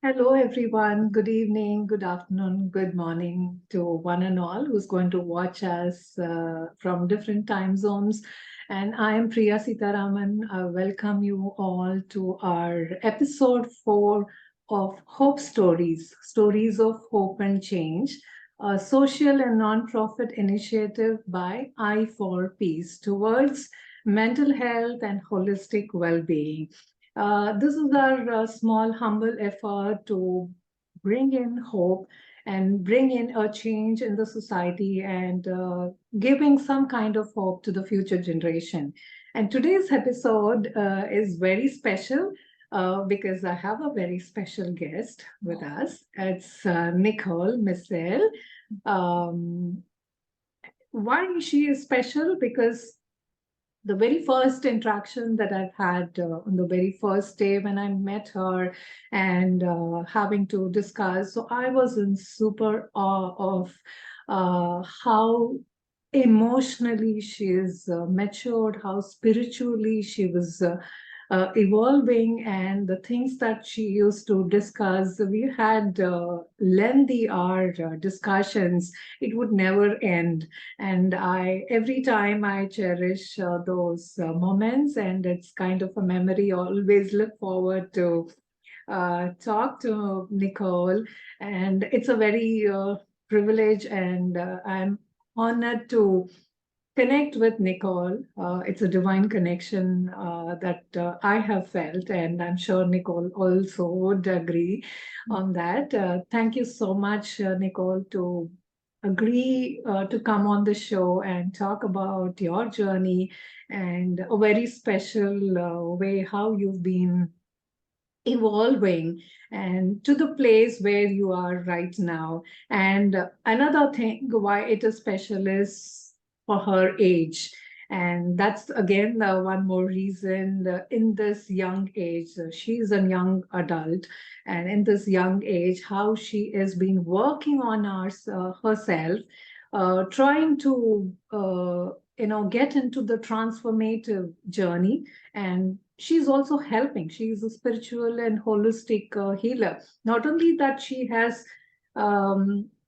Hello, everyone. Good evening, good afternoon, good morning to one and all who's going to watch us from different time zones. And I am Priya Sitaraman. I welcome you all to our episode 4 of Hope Stories, Stories of Hope and Change, a social and non-profit initiative by I for Peace towards mental health and holistic well-being. This is our small, humble effort to bring in hope and bring in a change in the society and giving some kind of hope to the future generation. And today's episode is very special because I have a very special guest with us. It's Nicole Missel. Um, why she is special? Because the very first interaction that I've had on the very first day when I met her and having to discuss, so I was in super awe of how emotionally she is matured, how spiritually she was evolving, and the things that she used to discuss. We had lengthy hour discussions. It would never end, and I every time I cherish those moments, and it's kind of a memory. Always look forward to talk to Nicole, and it's a very privilege, and I'm honored to connect with Nicole. It's a divine connection that I have felt, and I'm sure Nicole also would agree on that. Thank you so much, Nicole, to agree to come on the show and talk about your journey and a very special way how you've been evolving and to the place where you are right now. And another thing why it is special is for her age. And that's again one more reason in this young age, she's a young adult, and in this young age, how she has been working on herself, trying to get into the transformative journey, and she's also helping. She's a spiritual and holistic healer. Not only that, she has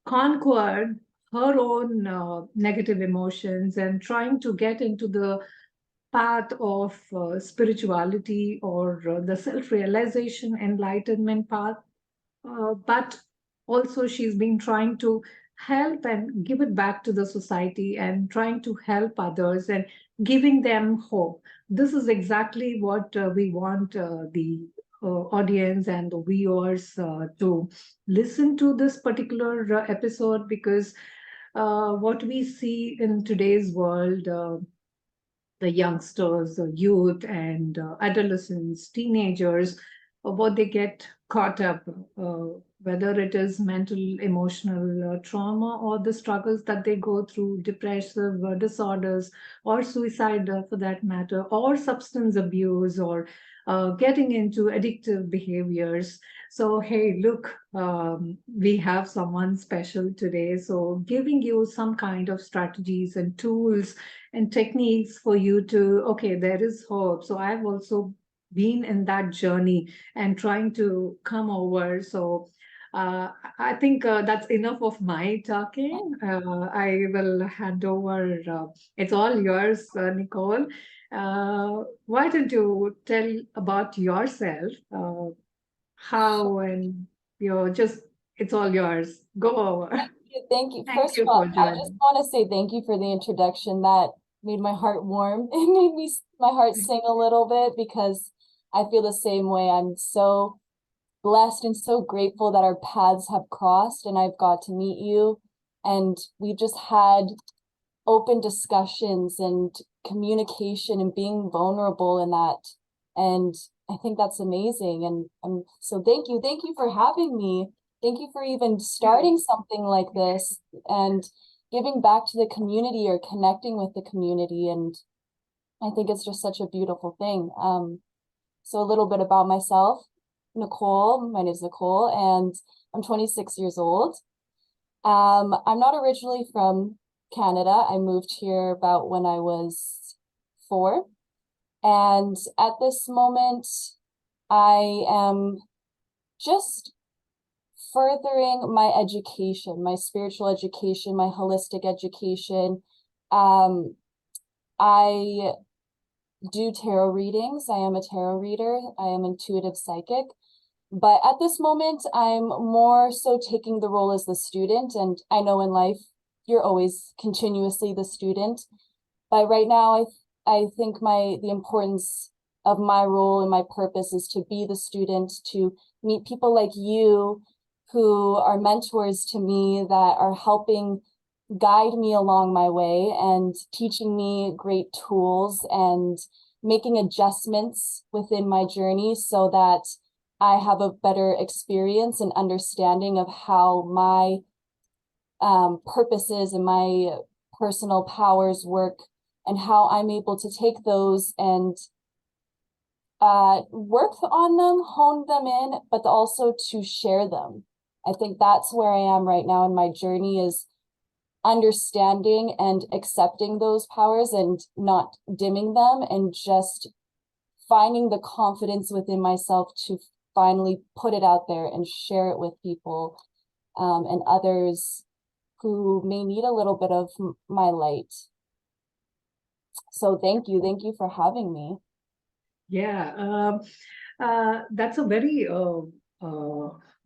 conquered her own negative emotions and trying to get into the path of spirituality or the self realization, enlightenment path, but also she's been trying to help and give it back to the society and trying to help others and giving them hope. This is exactly what we want the audience and the viewers to listen to this particular episode, because what we see in today's world, the youngsters, the youth, and adolescents, teenagers, what they get caught up, uh, whether it is mental, emotional trauma, or the struggles that they go through, depressive disorders, or suicide for that matter, or substance abuse, or getting into addictive behaviors. So, hey, look, we have someone special today. So, giving you some kind of strategies and tools and techniques for you to, okay, there is hope. So I've also been in that journey and trying to come over. So I think that's enough of my talking. I will hand over. It's all yours, Nicole. Why don't you tell about yourself? How and just it's all yours. Go over. Thank you. Thank you. Thank First of you all, for I just joining. want to say thank you for the introduction. That made my heart warm. It made my heart sing a little bit because I feel the same way. I'm so blessed and so grateful that our paths have crossed and I've got to meet you. And we've just had open discussions and communication and being vulnerable in that. And I think that's amazing. And so thank you. Thank you for having me. Thank you for even starting something like this and giving back to the community or connecting with the community. And I think it's just such a beautiful thing. So a little bit about myself. Nicole, my name is Nicole, and I'm 26 years old. I'm not originally from Canada. I moved here about when I was 4. And at this moment, I am just furthering my education, my spiritual education, my holistic education. I do tarot readings. I am a tarot reader. I am intuitive psychic. But at this moment, I'm more so taking the role as the student. And I know in life, you're always continuously the student. But right now, I think the importance of my role and my purpose is to be the student, to meet people like you who are mentors to me that are helping guide me along my way and teaching me great tools and making adjustments within my journey so that I have a better experience and understanding of how my purposes and my personal powers work and how I'm able to take those and work on them, hone them in, but also to share them. I think that's where I am right now in my journey, is understanding and accepting those powers and not dimming them, and just finding the confidence within myself to finally put it out there and share it with people and others who may need a little bit of my light. So thank you for having me. Yeah, that's a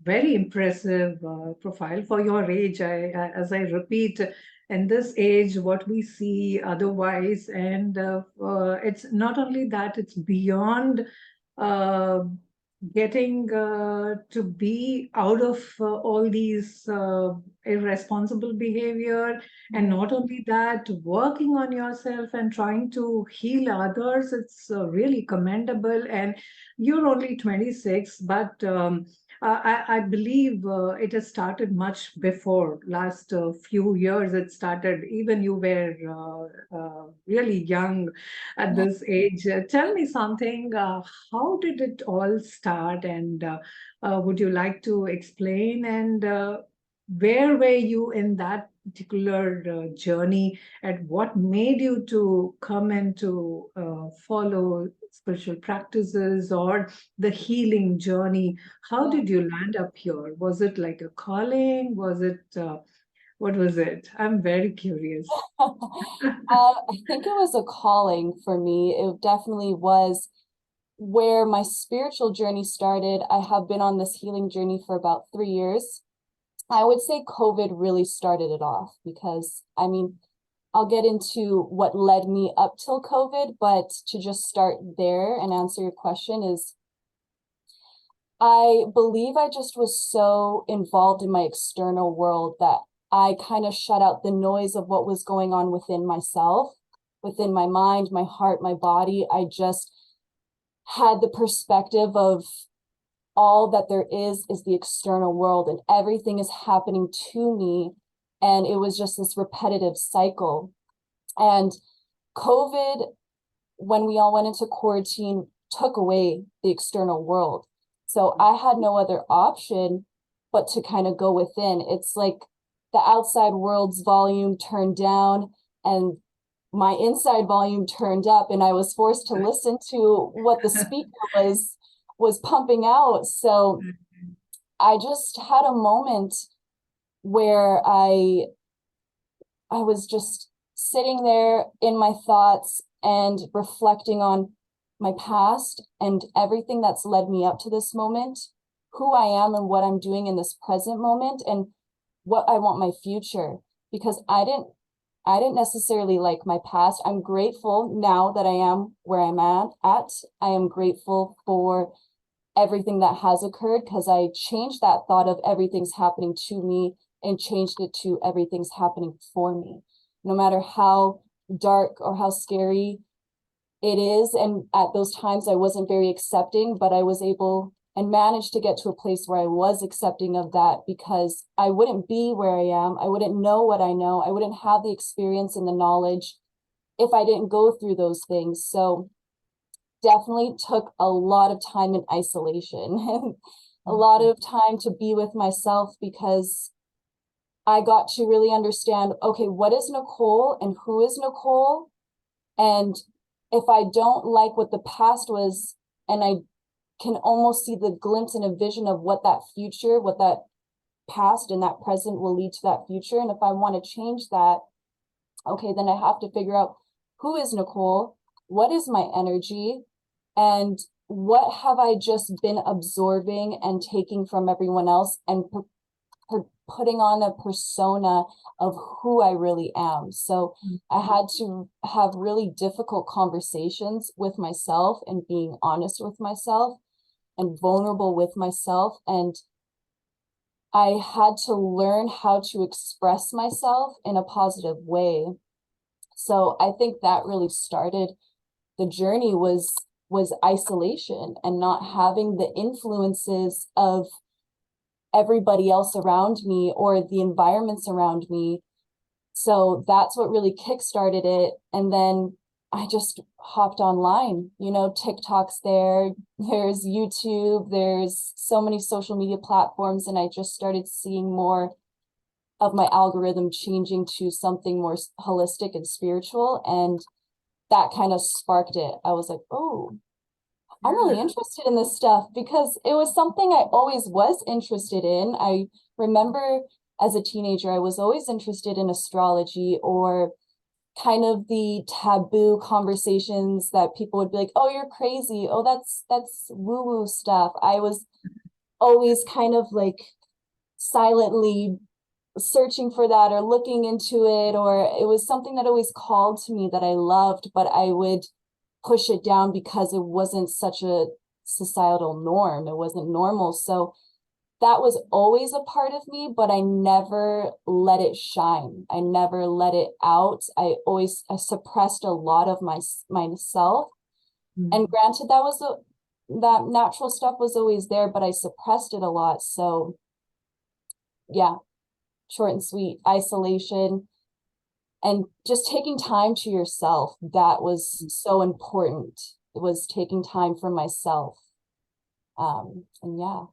very impressive profile for your age. As I repeat, in this age, what we see otherwise, and it's not only that; it's beyond uh, getting to be out of all these irresponsible behavior, and not only that, working on yourself and trying to heal others. It's really commendable. And you're only 26, but I believe it has started much before. Last few years, it started. Even you were really young at this age. Tell me something. How did it all start? And would you like to explain? And where were you in that particular journey, and what made you to come and to follow spiritual practices or the healing journey? How did you land up here? Was it like a calling? Was it what was it? I'm very curious. I think it was a calling for me. It definitely was where my spiritual journey started. I have been on this healing journey for about 3 years. I would say COVID really started it off, because I mean, I'll get into what led me up till COVID, but to just start there and answer your question is, I believe I just was so involved in my external world that I kind of shut out the noise of what was going on within myself, within my mind, my heart, my body. I just had the perspective of all that there is the external world, and everything is happening to me. And it was just this repetitive cycle. And COVID, when we all went into quarantine, took away the external world. So I had no other option but to kind of go within. It's like the outside world's volume turned down and my inside volume turned up, and I was forced to listen to what the speaker was pumping out. So I just had a moment where I was just sitting there in my thoughts and reflecting on my past and everything that's led me up to this moment, who I am and what I'm doing in this present moment, and what I want my future. Because I didn't necessarily like my past. I'm grateful now that I am where I'm at. I am grateful for everything that has occurred, because I changed that thought of everything's happening to me and changed it to everything's happening for me. No matter how dark or how scary it is, and at those times I wasn't very accepting, but I was able and managed to get to a place where I was accepting of that, because I wouldn't be where I am. I wouldn't know what I know. I wouldn't have the experience and the knowledge if I didn't go through those things. So definitely took a lot of time in isolation, a lot of time to be with myself, because I got to really understand, okay, what is Nicole and who is Nicole? And if I don't like what the past was, and I can almost see the glimpse and a vision of what that future, what that past and that present will lead to that future. And if I want to change that, okay, then I have to figure out, who is Nicole? What is my energy? And what have I just been absorbing and taking from everyone else, and putting on a persona of who I really am. So I had to have really difficult conversations with myself and being honest with myself and vulnerable with myself. And I had to learn how to express myself in a positive way. So I think that really started the journey, was isolation and not having the influences of everybody else around me or the environments around me. So that's what really kickstarted it. And then I just hopped online, TikTok's there's YouTube, there's so many social media platforms. And I just started seeing more of my algorithm changing to something more holistic and spiritual. And that kind of sparked it. I was like, oh, I'm really interested in this stuff, because it was something I always was interested in. I remember as a teenager, I was always interested in astrology, or kind of the taboo conversations that people would be like, oh, you're crazy. Oh, that's woo-woo stuff. I was always kind of like silently searching for that or looking into it, or it was something that always called to me that I loved, but I would push it down because it wasn't such a societal norm. It wasn't normal. So that was always a part of me, but I never let it shine. I never let it out. I suppressed a lot of myself. And granted, that natural stuff was always there, but I suppressed it a lot. So yeah, short and sweet, isolation and just taking time to yourself. That was so important. It was taking time for myself. And yeah.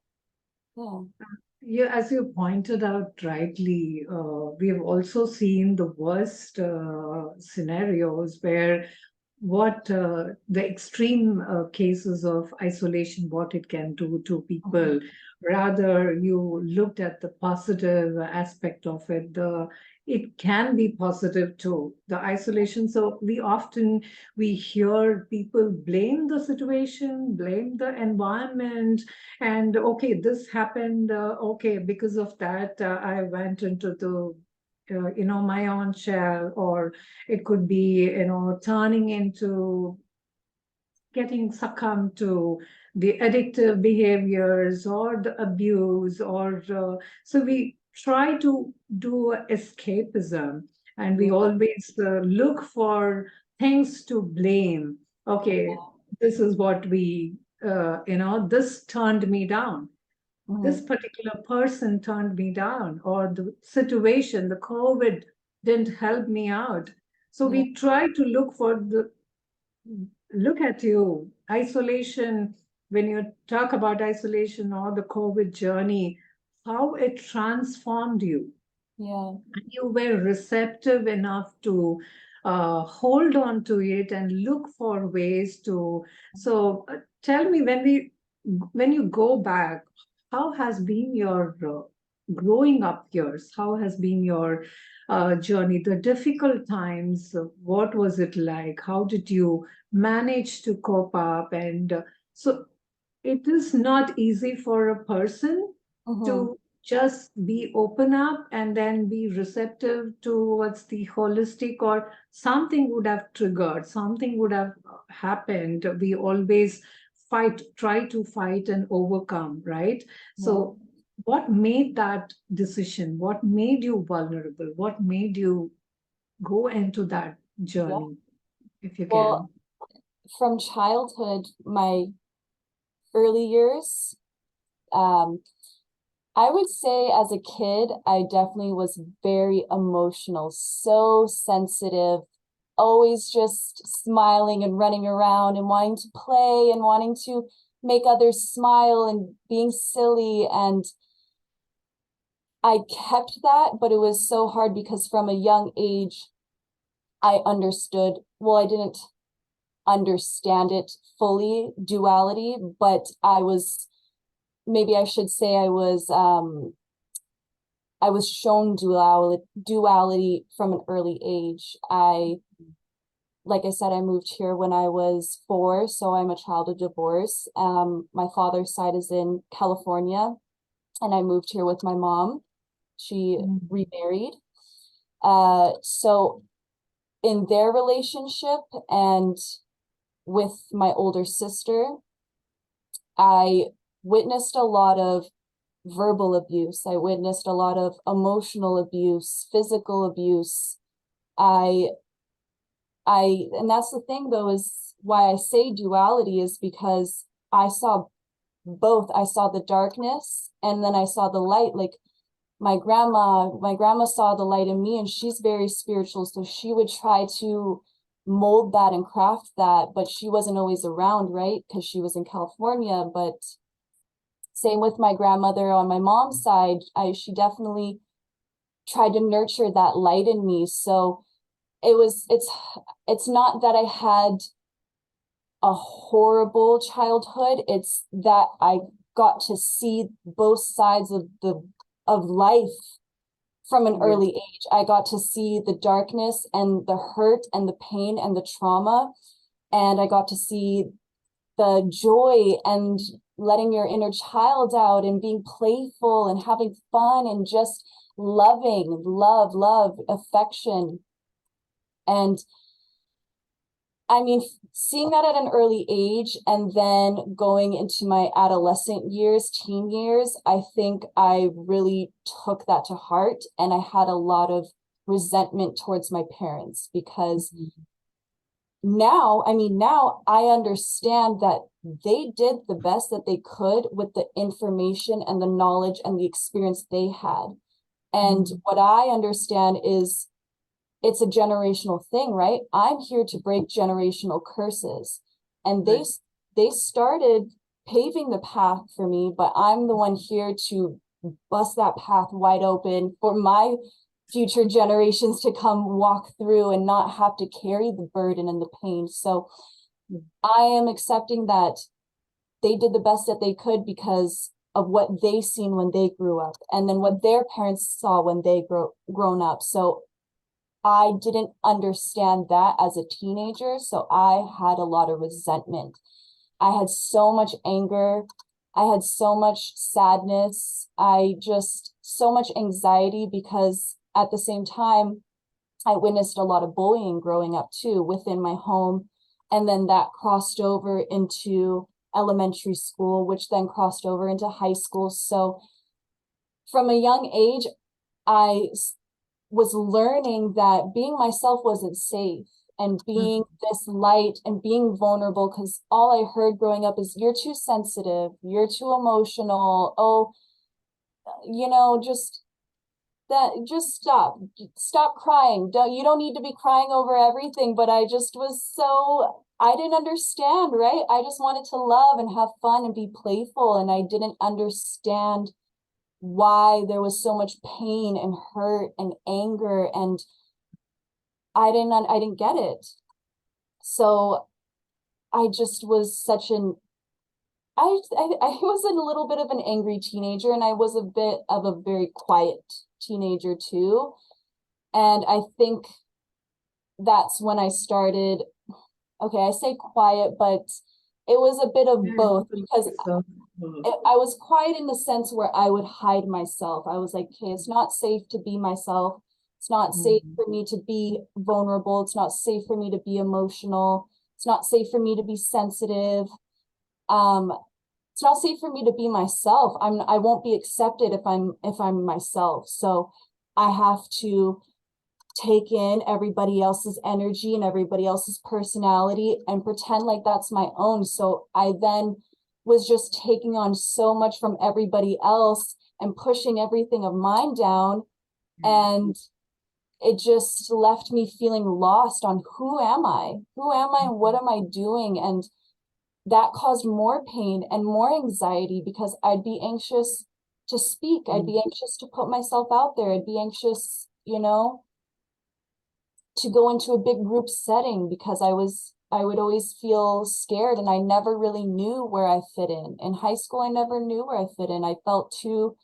Yeah, as you pointed out rightly, we have also seen the worst scenarios where the extreme cases of isolation, what it can do to people. Rather, you looked at the positive aspect of it. It can be positive too, the isolation. So we hear people blame the situation, blame the environment, and okay, this happened. Okay, because of that, I went into the my own shell, or it could be, turning into getting succumbed to the addictive behaviors or the abuse, or so we try to do escapism, and we always look for things to blame. Okay, this is what this turned me down. This particular person turned me down, or the situation, the COVID didn't help me out. So we try to look at you, isolation, when you talk about isolation or the COVID journey, how it transformed you. Yeah. You were receptive enough to hold on to it and look for ways to. So tell me, when you go back, how has been your growing up years? How has been your journey? The difficult times, what was it like? How did you manage to cope up? And so it is not easy for a person to just be open up and then be receptive towards the holistic, or something would have triggered, something would have happened. We always try to fight and overcome, right? So what made that decision? What made you vulnerable? What made you go into that journey, if you can? Well, from childhood, my early years, I would say as a kid, I definitely was very emotional, so sensitive, always just smiling and running around and wanting to play and wanting to make others smile and being silly. And I kept that, but it was so hard because from a young age, I understood, well, I didn't understand it fully, duality, but maybe I should say I was I was shown duality from an early age. Like I said, I moved here when I was 4, so I'm a child of divorce. My father's side is in California, and I moved here with my mom. She remarried. So in their relationship and with my older sister, I witnessed a lot of verbal abuse. I witnessed a lot of emotional abuse, physical abuse. And that's the thing though, is why I say duality, is because I saw both. I saw the darkness and then I saw the light. Like my grandma saw the light in me, and she's very spiritual. So she would try to mold that and craft that, but she wasn't always around, right? Because she was in California. But same with my grandmother on my mom's side. She definitely tried to nurture that light in me. So it's not that I had a horrible childhood. It's that I got to see both sides of life from an early age. I got to see the darkness and the hurt and the pain and the trauma. And I got to see the joy and letting your inner child out and being playful and having fun and just loving, love, affection. And I mean, seeing that at an early age and then going into my adolescent years, teen years, I think I really took that to heart. And I had a lot of resentment towards my parents, because now I understand that they did the best that they could with the information and the knowledge and the experience they had. And what I understand is it's a generational thing, right? I'm here to break generational curses. And they started paving the path for me, but I'm the one here to bust that path wide open for my future generations to come walk through and not have to carry the burden and the pain. So I am accepting that they did the best that they could because of what they seen when they grew up, and then what their parents saw when they grown up. So I didn't understand that as a teenager, so I had a lot of resentment. I had so much anger. I had so much sadness. So much anxiety, because at the same time, I witnessed a lot of bullying growing up too within my home. And then that crossed over into elementary school, which then crossed over into high school. So from a young age, I was learning that being myself wasn't safe, and being this light and being vulnerable, because all I heard growing up is, you're too sensitive, you're too emotional, oh, just stop crying, you don't need to be crying over everything. But I didn't understand, right? I just wanted to love and have fun and be playful, and I didn't understand why there was so much pain and hurt and anger, and I didn't get it. So I just was I was a little bit of an angry teenager, and I was a bit of a very quiet teenager too. And I think that's when I started, okay, I say quiet, but it was a bit of both, because I was quiet in the sense where I would hide myself. I was like, okay, it's not safe to be myself. It's not safe for me to be vulnerable. It's not safe for me to be emotional. It's not safe for me to be sensitive. It's not safe for me to be myself. I won't be accepted if I'm myself. So I have to take in everybody else's energy and everybody else's personality and pretend like that's my own. So I then was just taking on so much from everybody else and pushing everything of mine down. And it just left me feeling lost on who am I and what am I doing? And that caused more pain and more anxiety, because I'd be anxious to speak. I'd be anxious to put myself out there. I'd be anxious, to go into a big group setting, because I would always feel scared, and I never really knew where I fit in. In high school, I never knew where I fit in. I felt too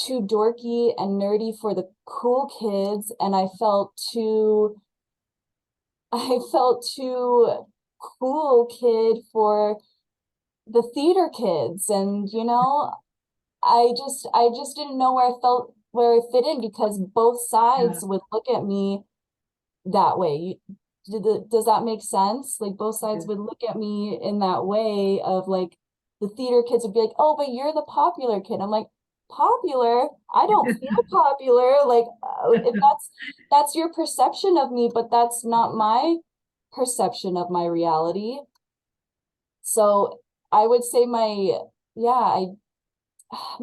too dorky and nerdy for the cool kids, and I felt too cool kid for the theater kids. And I just didn't know where I fit in, because both sides would look at me that way. Does that make sense? Like, both sides would look at me in that way of, like, the theater kids would be like, oh, but you're the popular kid. I'm like, popular? I don't feel popular. Like, if that's your perception of me, but that's not my perception of my reality. So I would say my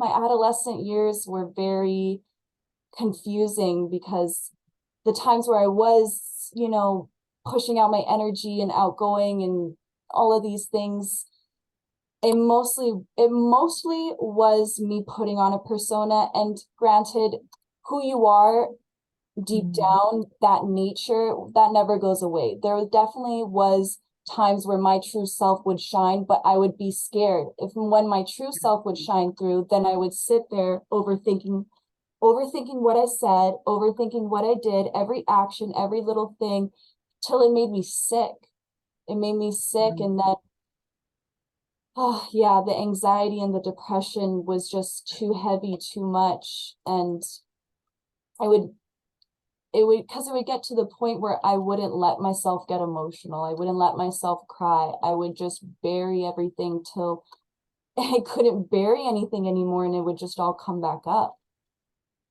adolescent years were very confusing, because the times where I was, pushing out my energy and outgoing and all of these things, it mostly was me putting on a persona. And granted, who you are deep down, that nature, that never goes away. There definitely was times where my true self would shine, but I would be scared. When my true self would shine through, then I would sit there overthinking what I said, overthinking what I did, every action, every little thing, till it made me sick. It made me sick. And then, oh yeah, the anxiety and the depression was just too heavy, too much. And it would get to the point where I wouldn't let myself get emotional. I wouldn't let myself cry. I would just bury everything till I couldn't bury anything anymore, and it would just all come back up.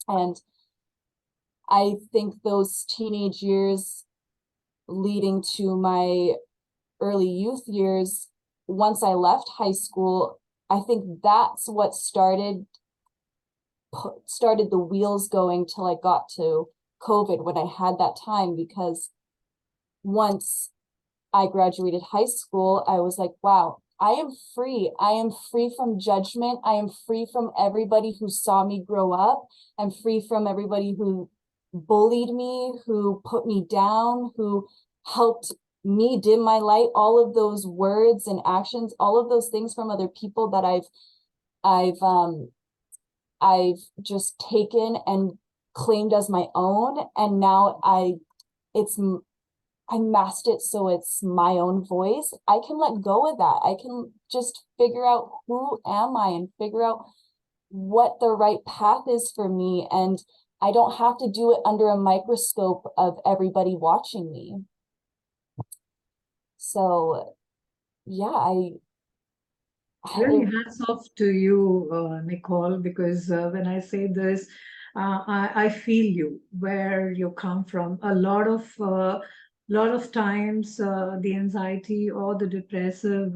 And I think those teenage years leading to my early youth years, once I left high school, I think that's what started the wheels going till I got to COVID, when I had that time. Because once I graduated high school, I was like, wow, I am free. I am free from judgment. I am free from everybody who saw me grow up. I'm free from everybody who bullied me, who put me down, who helped me dim my light. All of those words and actions, all of those things from other people that I've just taken and claimed as my own. And now I masked it so it's my own voice. I can let go of that. I can just figure out who am I and figure out what the right path is for me. And I don't have to do it under a microscope of everybody watching me. So yeah, Really, hats off to you, Nicole, because when I say this, I feel you where you come from. A lot of times, the anxiety or the depressive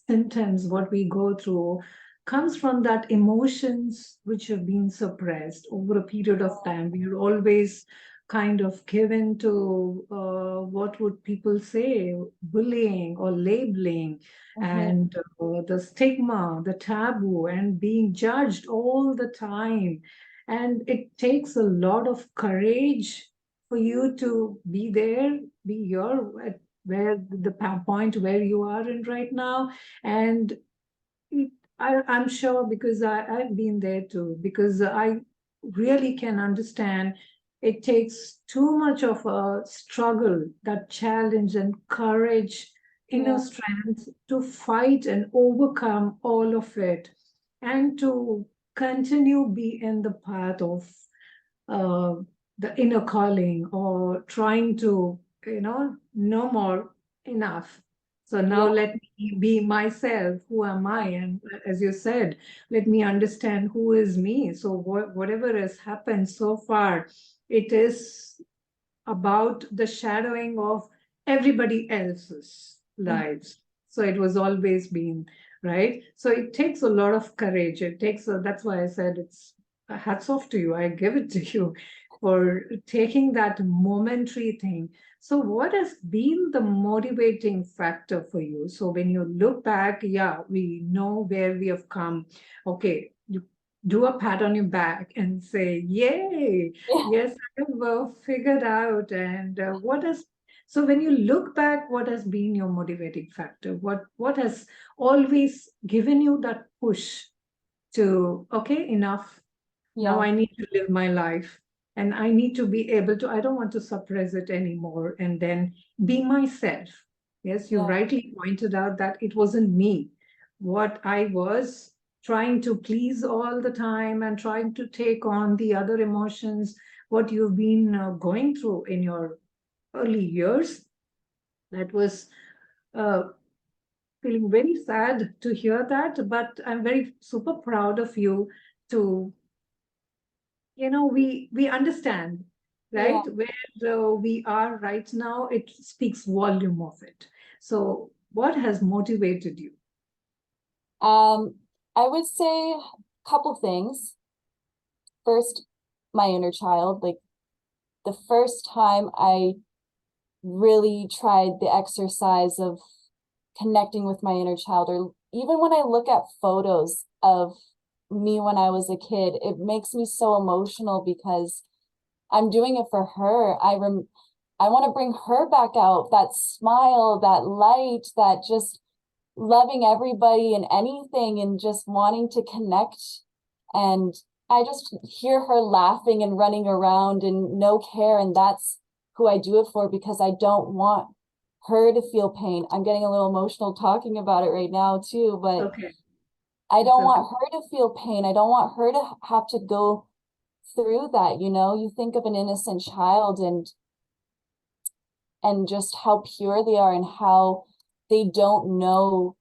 symptoms, what we go through, comes from that emotions which have been suppressed over a period of time. We're always kind of given to what would people say, bullying or labeling, and the stigma, the taboo, and being judged all the time. And it takes a lot of courage for you to be there, be your at where the point where you are in right now. And I'm sure, because I've been there too, because I really can understand it takes too much of a struggle, that challenge and courage, inner strength to fight and overcome all of it, and to continue be in the path of uh, the inner calling, or trying to, no more, enough. So now yeah, let me be myself. Who am I? And as you said, let me understand who is me. So whatever has happened so far, it is about the shadowing of everybody else's lives. So it was always been, right? So it takes a lot of courage. That's why I said it's hats off to you. I give it to you for taking that momentary thing. So what has been the motivating factor for you? So when you look back, yeah, we know where we have come. Okay, you do a pat on your back and say, yay, yeah. yes, I have figured out. And so when you look back, what has been your motivating factor? What has always given you that push? to, okay, enough. Now Yeah. I need to live my life and I need to be able to, I don't want to suppress it anymore and then be myself. Yes, you Yeah. rightly pointed out that it wasn't me. What I was trying to please all the time and trying to take on the other emotions, what you've been going through in your early years, that was uh, feeling very sad to hear that, but I'm very super proud of you to, we understand, Yeah. right, where we are right now. It speaks volume of it. So what has motivated you? I would say a couple things. First, my inner child. Like the first time I really tried the exercise of connecting with my inner child, or even when I look at photos of me when I was a kid, it makes me so emotional because I'm doing it for her. I want to bring her back out, that smile, that light, that just loving everybody and anything and just wanting to connect. And I just hear her laughing and running around and no care. And that's who I do it for, because I don't want her to feel pain. I'm getting a little emotional talking about it right now too, but Okay, I it's don't okay. want her to feel pain. I don't want her to have to go through that. You think of an innocent child and just how pure they are and how they don't know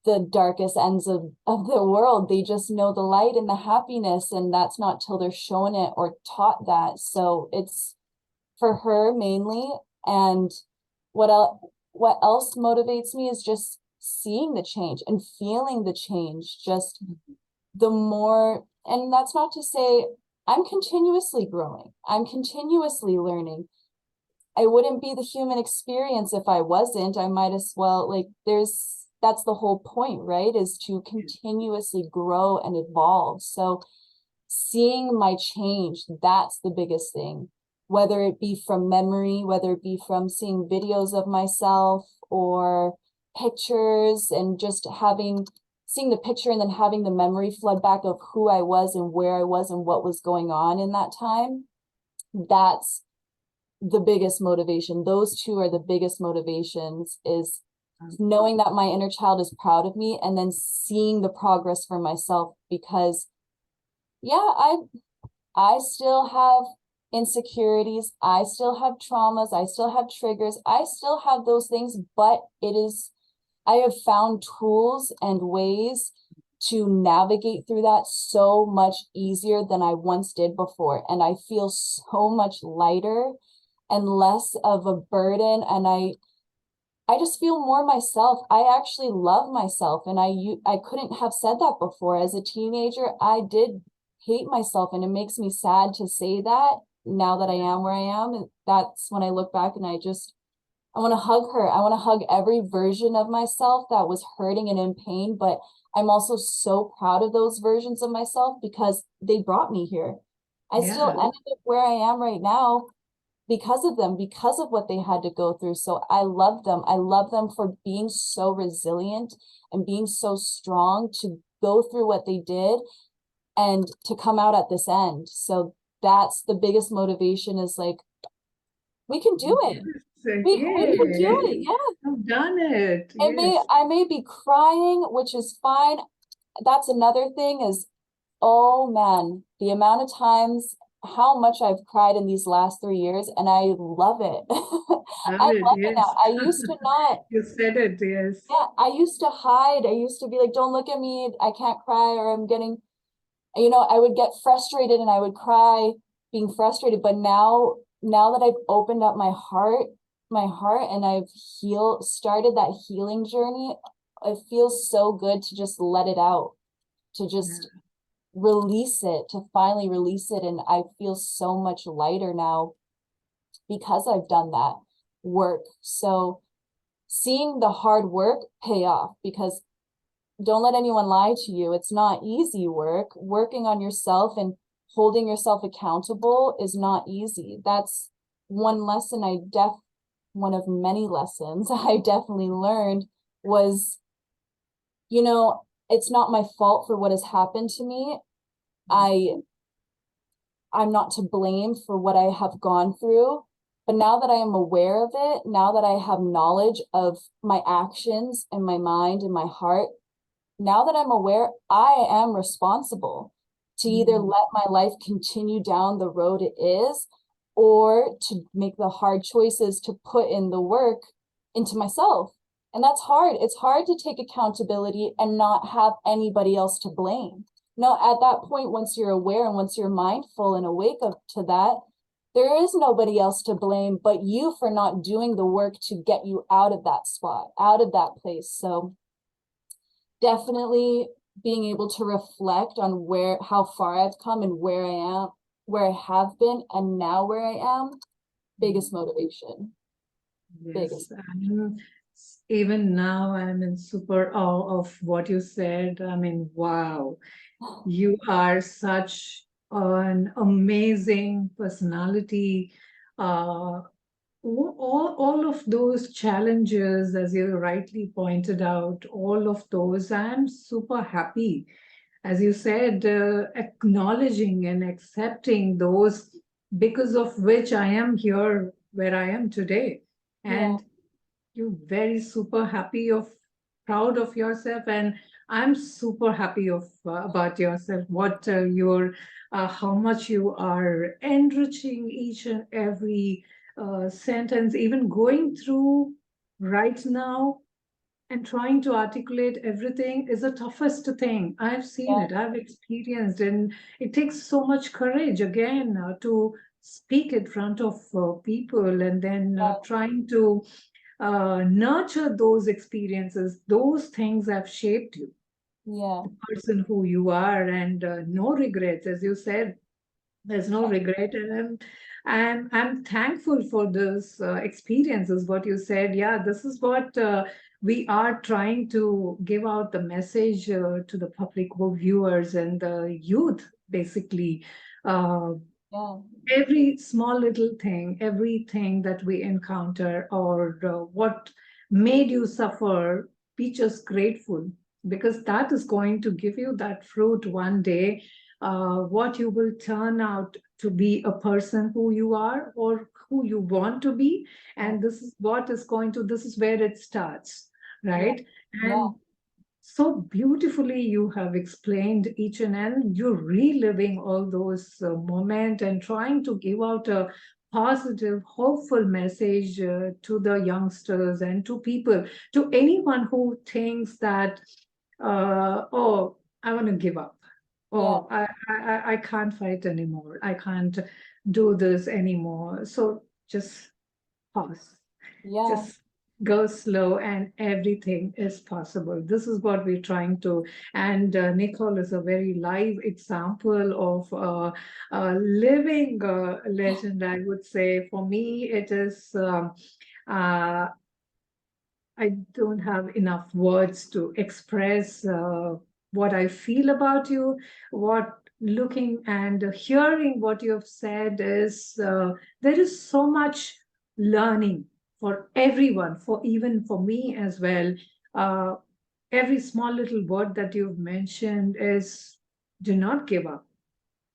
the darkest ends of the world. They just know the light and the happiness, and that's not till they're shown it or taught that. So it's for her mainly. And what else motivates me is just seeing the change and feeling the change. Just the more, and that's not to say I'm continuously growing, I'm continuously learning. I wouldn't be the human experience if I wasn't. I might as well, like, that's the whole point, right? Is to continuously grow and evolve. So seeing my change, that's the biggest thing. Whether it be from memory, whether it be from seeing videos of myself or pictures, and just seeing the picture and then having the memory flood back of who I was and where I was and what was going on in that time. That's the biggest motivation. Those two are the biggest motivations, is knowing that my inner child is proud of me and then seeing the progress for myself. Because yeah, I still have insecurities, I still have traumas, I still have triggers, I still have those things, but I have found tools and ways to navigate through that so much easier than I once did before. And I feel so much lighter and less of a burden. And I just feel more myself. I actually love myself. And I couldn't have said that before. As a teenager, I did hate myself. And it makes me sad to say that now that I am where I am. And that's when I look back and I want to hug her. I want to hug every version of myself that was hurting and in pain. But I'm also so proud of those versions of myself because they brought me here. I still Yeah, ended up where I am right now because of them, because of what they had to go through. So I love them. I love them for being so resilient and being so strong to go through what they did and to come out at this end. So that's the biggest motivation, is like, we can do it. yes, We can do yes, it. Yeah. you've done it. Yes, I may be crying, which is fine. That's another thing, is, oh man, the amount of times, how much I've cried in these last 3 years, and I love it. done I it. love it now. Yes, I used to not. you said it. Yes, Yeah, I used to hide. I used to be like, don't look at me, I can't cry, or I'm getting, I would get frustrated and I would cry being frustrated. But now that I've opened up my heart and I've started that healing journey, it feels so good to just let it out, to just yeah. release it, to finally release it. And I feel so much lighter now because I've done that work. So seeing the hard work pay off, because don't let anyone lie to you. It's not easy work. Working on yourself and holding yourself accountable is not easy. That's one lesson one of many lessons I definitely learned was, you know, it's not my fault for what has happened to me. I'm not to blame for what I have gone through. But now that I am aware of it, now that I have knowledge of my actions and my mind and my heart, now that I'm aware, I am responsible to either let my life continue down the road it is, or to make the hard choices to put in the work into myself. And that's hard. It's hard to take accountability and not have anybody else to blame. No, at that point, once you're aware and once you're mindful and awake up to that, there is nobody else to blame but you for not doing the work to get you out of that spot, out of that place. So definitely being able to reflect on how far I've come and where I am, where I have been, and now where I am, biggest motivation. Yes, even now I'm in super awe of what you said. I mean, wow, you are such an amazing personality. Uh, all of those challenges, as you rightly pointed out, all of those, I'm super happy. As you said, acknowledging and accepting those, because of which I am here where I am today. Yeah, And you're very super happy of proud of yourself, and I'm super happy of about yourself, what your how much you are enriching each and every sentence, even going through right now and trying to articulate everything is the toughest thing. I've seen yeah, it, I've experienced, and it takes so much courage again to speak in front of people, and then yeah, trying to nurture those experiences. Those things have shaped you, yeah, the person who you are, and no regrets, as you said. There's no regret, and I'm thankful for this experiences. What you said, yeah, this is what we are trying to give out the message to the public viewers and the youth, basically. Uh, yeah, every small little thing, everything that we encounter, or what made you suffer, be just grateful, because that is going to give you that fruit one day. What you will turn out to be, a person who you are or who you want to be. yeah, And this is what is going to, this is where it starts, yeah, right? yeah, And so beautifully you have explained each and you're reliving all those moments and trying to give out a positive, hopeful message to the youngsters and to people, to anyone who thinks that, oh, I want to give up. yeah, Oh, I can't fight anymore. I can't do this anymore. So just pause, yeah, just go slow, and everything is possible. This is what we're trying to. And Nicole is a very live example of a living legend, I would say. For me, it is. Uh, I don't have enough words to express what I feel about you. What looking and hearing what you have said is, there is so much learning for everyone, for even for me as well. Uh, every small little word that you've mentioned is, do not give up.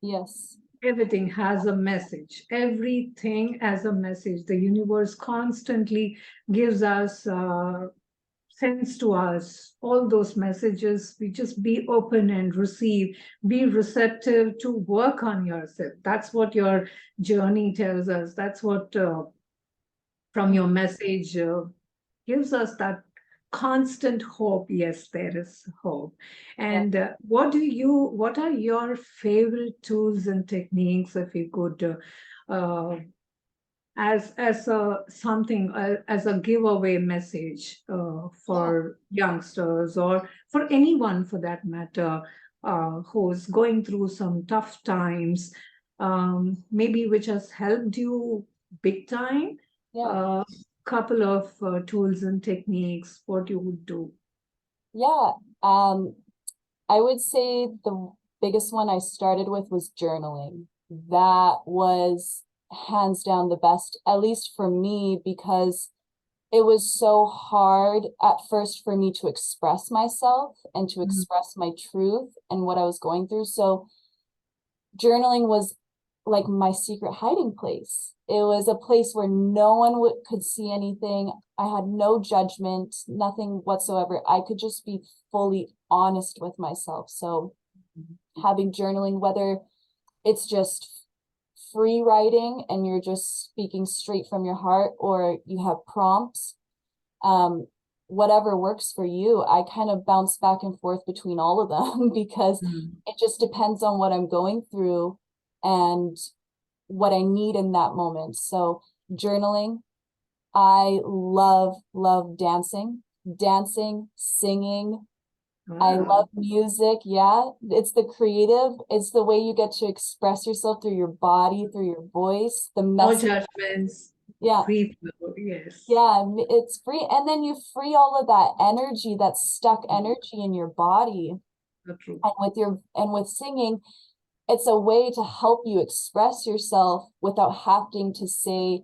yes, Everything has a message. Everything has a message. The universe constantly gives us sends to us all those messages. We just be open and receive, be receptive to work on yourself. That's what your journey tells us. That's what from your message gives us that constant hope. Yes, there is hope. yeah, And what are your favorite tools and techniques, if you could as a something as a giveaway message yeah, for youngsters, or for anyone for that matter, who's going through some tough times, maybe which has helped you big time. yeah, A couple of tools and techniques, what you would do. yeah. I would say the biggest one I started with was journaling. That was hands down the best, at least for me, because it was so hard at first for me to express myself and to express my truth and what I was going through. So journaling was like my secret hiding place. It was a place where no one could see anything. I had no judgment, nothing whatsoever. I could just be fully honest with myself. So having journaling, whether it's just free writing and you're just speaking straight from your heart, or you have prompts, whatever works for you. I kind of bounce back and forth between all of them because it just depends on what I'm going through and what I need in that moment. So journaling, I love dancing, singing. I love music. Yeah, it's the creative. It's the way you get to express yourself through your body, through your voice, the No message. judgments. Yeah. Free flow, yes. Yeah, it's free. And then you free all of that energy, that stuck energy in your body. So true. And with singing, it's a way to help you express yourself without having to say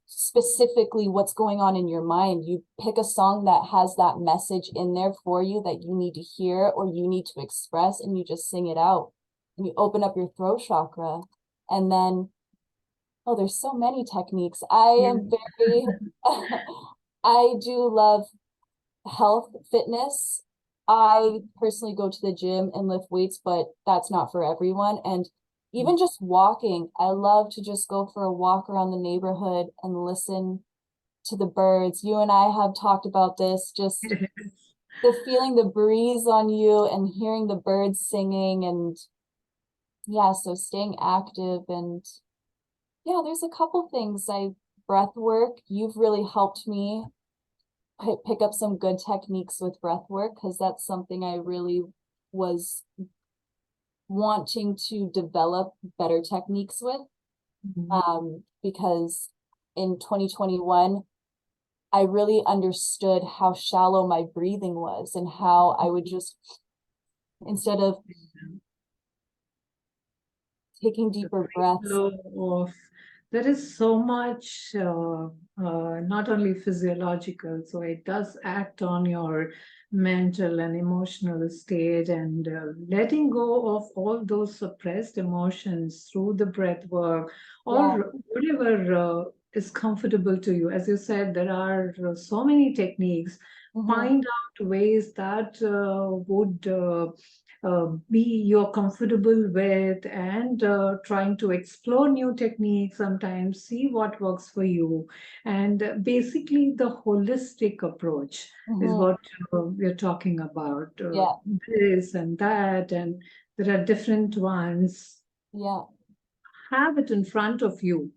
specifically what's going on in your mind. You pick a song that has that message in there for you that you need to hear or you need to express, and you just sing it out. And you open up your throat chakra. And then, oh, there's so many techniques. I am very, I do love health, fitness. I personally go to the gym and lift weights, but that's not for everyone. And even just walking, I love to just go for a walk around the neighborhood and listen to the birds. You and I have talked about this, just the feeling the breeze on you and hearing the birds singing. And yeah, so staying active. And yeah, there's a couple things. Breath work, you've really helped me pick up some good techniques with breath work, because that's something I really was wanting to develop better techniques with. Because in 2021, I really understood how shallow my breathing was and how I would just, instead of taking deeper breaths. There is so much, not only physiological, so it does act on your mental and emotional state, and letting go of all those suppressed emotions through the breath work or whatever is comfortable to you. As you said, there are so many techniques. Find out ways that would be you're comfortable with, and trying to explore new techniques sometimes, see what works for you. And basically the holistic approach is what we're talking about. This and that, and there are different ones. Have it in front of you.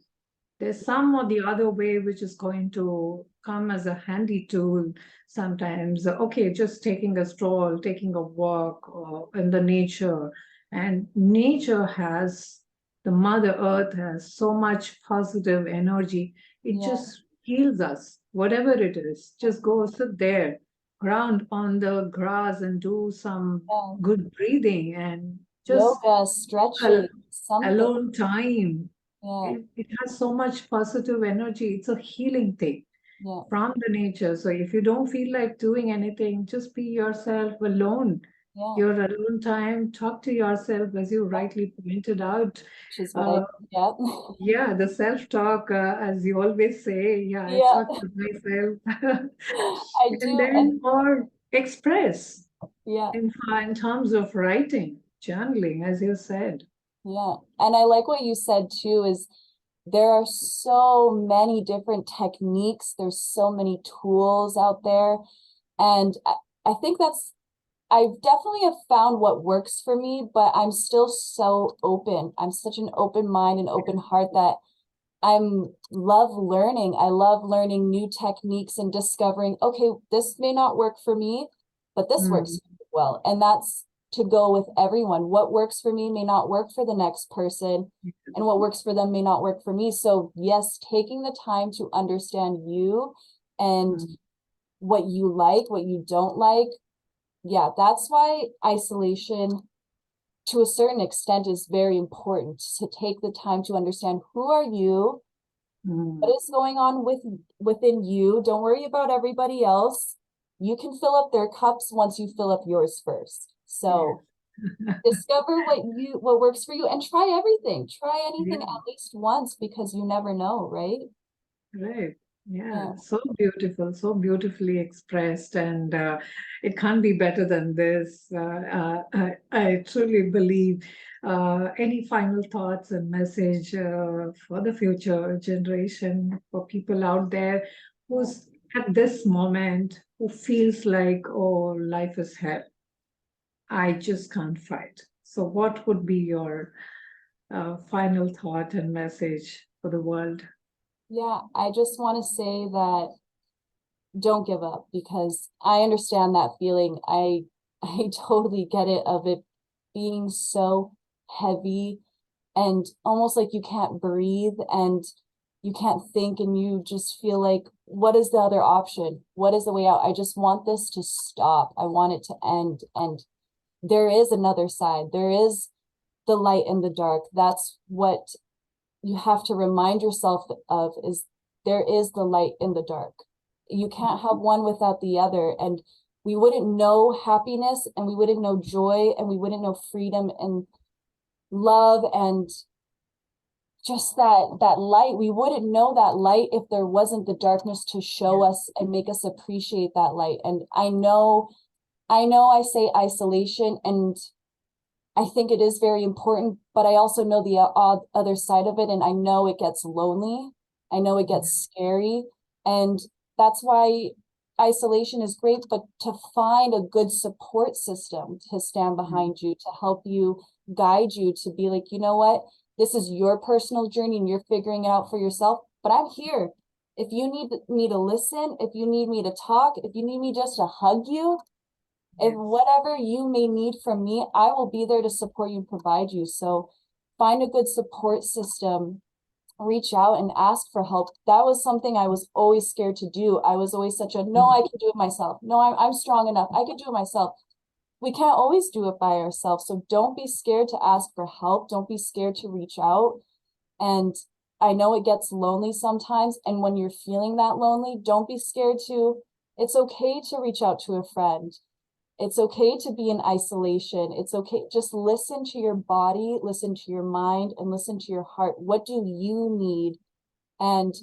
There's some or the other way which is going to come as a handy tool sometimes. Okay, just taking a stroll, taking a walk in the nature. And nature has, the Mother Earth has so much positive energy. It just heals us, whatever it is. Just go sit there, ground on the grass and do some good breathing and just yoga, stretching, something. Alone time. It has so much positive energy. It's a healing thing from the nature. So if you don't feel like doing anything, just be yourself alone. Your alone time, talk to yourself, as you rightly pointed out. Which is what yeah, the self-talk, as you always say. I talk to myself. I do. And then, or express. Yeah. In terms of writing, journaling, as you said. Yeah. And I like what you said too, is there are so many different techniques. There's so many tools out there. And I think I definitely have found what works for me, but I'm still so open. I'm such an open mind and open heart that love learning. I love learning new techniques and discovering, okay, this may not work for me, but this works well. And that's to go with everyone. What works for me may not work for the next person, and what works for them may not work for me. So yes, taking the time to understand you and what you like, what you don't like. Yeah, that's why isolation to a certain extent is very important, to take the time to understand who are you, What is going on within you? Don't worry about everybody else. You can fill up their cups once you fill up yours first. So discover what works for you and try everything. Try anything Yeah. at least once because you never know, right? Right. Yeah, Yeah. so beautiful, so beautifully expressed, and it can't be better than this. I truly believe. Any final thoughts and message for the future generation, for people out there who's at this moment who feels like, oh, life is hell. I just can't fight. So, what would be your final thought and message for the world? Yeah, I just want to say that don't give up because I understand that feeling. I totally get it of it being so heavy and almost like you can't breathe and you can't think and you just feel like what is the other option? What is the way out? I just want this to stop. I want it to end. And there is another side. There is the light and the dark. That's what you have to remind yourself of is there is the light in the dark. You can't have one without the other. And we wouldn't know happiness and we wouldn't know joy and we wouldn't know freedom and love and just that light. We wouldn't know that light if there wasn't the darkness to show us and make us appreciate that light. And I say isolation and I think it is very important, but I also know the other side of it. And I know it gets lonely. I know it gets scary. And that's why isolation is great, but to find a good support system to stand behind you, to help you, guide you, to be like, you know what, this is your personal journey and you're figuring it out for yourself, but I'm here. If you need me to listen, if you need me to talk, if you need me just to hug you, if whatever you may need from me, I will be there to support you and provide you. So find a good support system, reach out and ask for help. That was something I was always scared to do. I was always such a, no, I can do it myself. No, I'm strong enough. I can do it myself. We can't always do it by ourselves. So don't be scared to ask for help. Don't be scared to reach out. And I know it gets lonely sometimes. And when you're feeling that lonely, don't be scared to, it's okay to reach out to a friend. It's okay to be in isolation. It's okay. Just listen to your body, listen to your mind, and listen to your heart. What do you need? And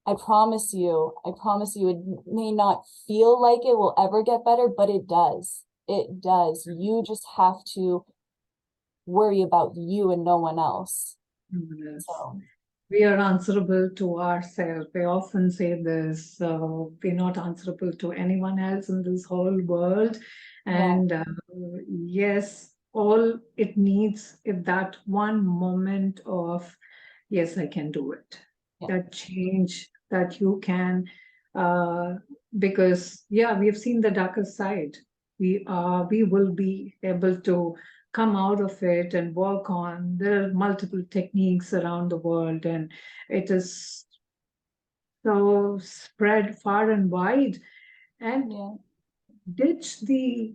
I promise you, it may not feel like it will ever get better, but it does. It does. You just have to worry about you and no one else. Yes. So, We are answerable to ourselves. We often say this, we're not answerable to anyone else in this whole world. yeah, And yes, all it needs is that one moment of, yes, I can do it. yeah, That change that you can, uh, because yeah, we have seen the darker side. We will be able to come out of it and work on. There are multiple techniques around the world, and it is so spread far and wide. And yeah, ditch the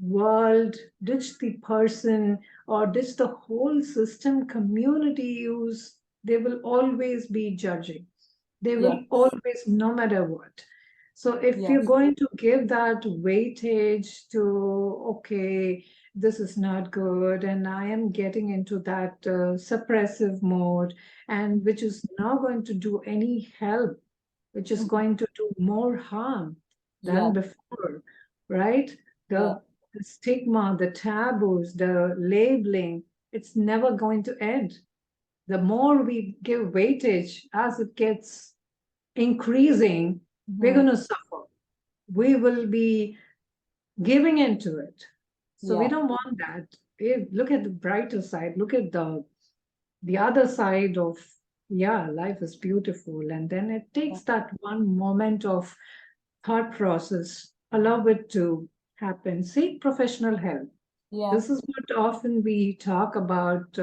world, ditch the person, or ditch the whole system, community use. They will always be judging. They will yes, always, no matter what. So if you're yes, going to give that weightage to, okay, this is not good, and I am getting into that suppressive mode, and which is not going to do any help, which is mhm, going to do more harm than yeah, before, right? yeah, The stigma, the taboos, the labeling, it's never going to end. The more we give weightage as it gets increasing, we're mhm, going to suffer. We will be giving into it. So we yeah, don't want that. Look at the brighter side. Look at the other side of, yeah, life is beautiful. And then it yeah, takes that one moment of thought process, allow it to happen. Seek professional help. yeah, This is what often we talk about.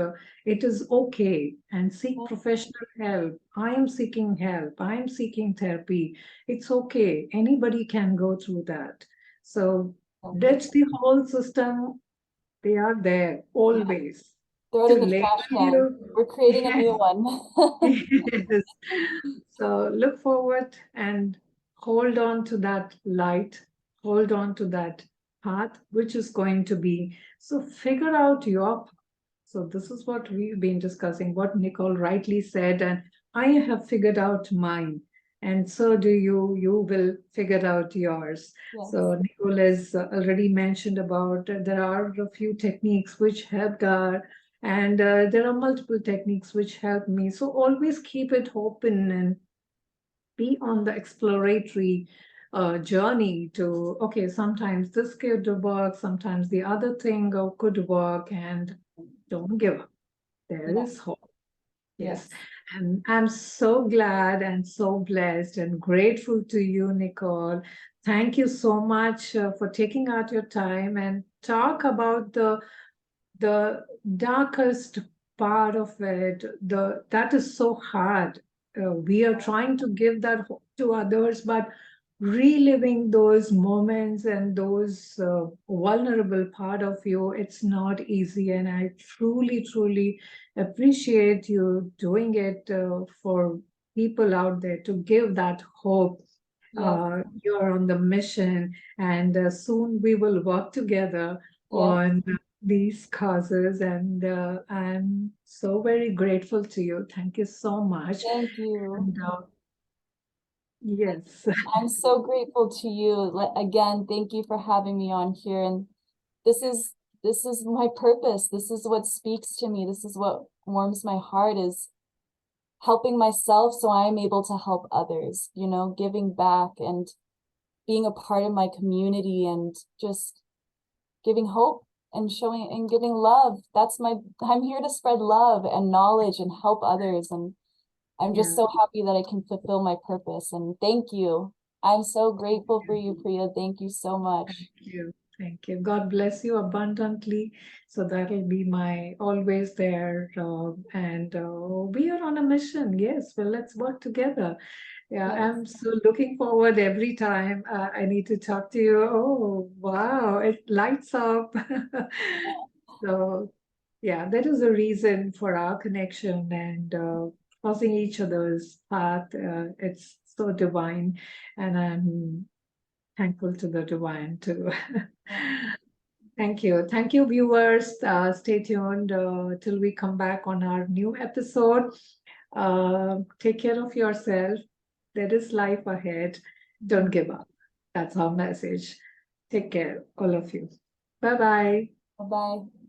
It is okay, and seek yeah, professional help. I am seeking help. I am seeking therapy. It's okay. Anybody can go through that. So yeah, ditch the whole system. They are there yeah. always. Throw it to in the trash can. label We're creating a you. new one. Yes. So look forward and hold on to that light, hold on to that path, which is going to be. So figure out your path. So this is what we've been discussing, what Nicole rightly said, and I have figured out mine. And so do you. You will figure out yours. Yes. So Nicole has already mentioned about there are a few techniques which helped her, and there are multiple techniques which help me. So always keep it open and be on the exploratory journey to, okay, sometimes this could work, sometimes the other thing could work, and don't give up. There Yeah. is hope. Yes. Yes. And I'm so glad and so blessed and grateful to you, Nicole. Thank you so much for taking out your time and talk about the darkest part of it, the that is so hard. We are trying to give that hope to others, but reliving those moments and those vulnerable part of you, it's not easy. And I truly, truly appreciate you doing it for people out there to give that hope. Yes. You're on the mission, and soon we will work together Yes. on these causes, and I'm so very grateful to you. Thank you so much. Thank you. And yes, I'm so grateful to you. Again, thank you for having me on here. And this is my purpose. This is what speaks to me. This is what warms my heart, is helping myself so I'm able to help others, giving back and being a part of my community and just giving hope and showing and giving love. I'm here to spread love and knowledge and help others. And I'm just yeah. so happy that I can fulfill my purpose. And thank you. I'm so grateful for you, Priya. Thank you so much. Thank you. Thank you. God bless you abundantly. So that'll be my always there. And we are on a mission. Yes. Well, let's work together. Yeah, Yes. I'm so looking forward every time I need to talk to you. Oh, wow, it lights up. So, yeah, that is a reason for our connection and crossing each other's path. It's so divine, and I'm thankful to the divine too. Thank you. Thank you, viewers. Stay tuned till we come back on our new episode. Take care of yourself. There is life ahead. Don't give up. That's our message. Take care, all of you. Bye bye. Bye-bye.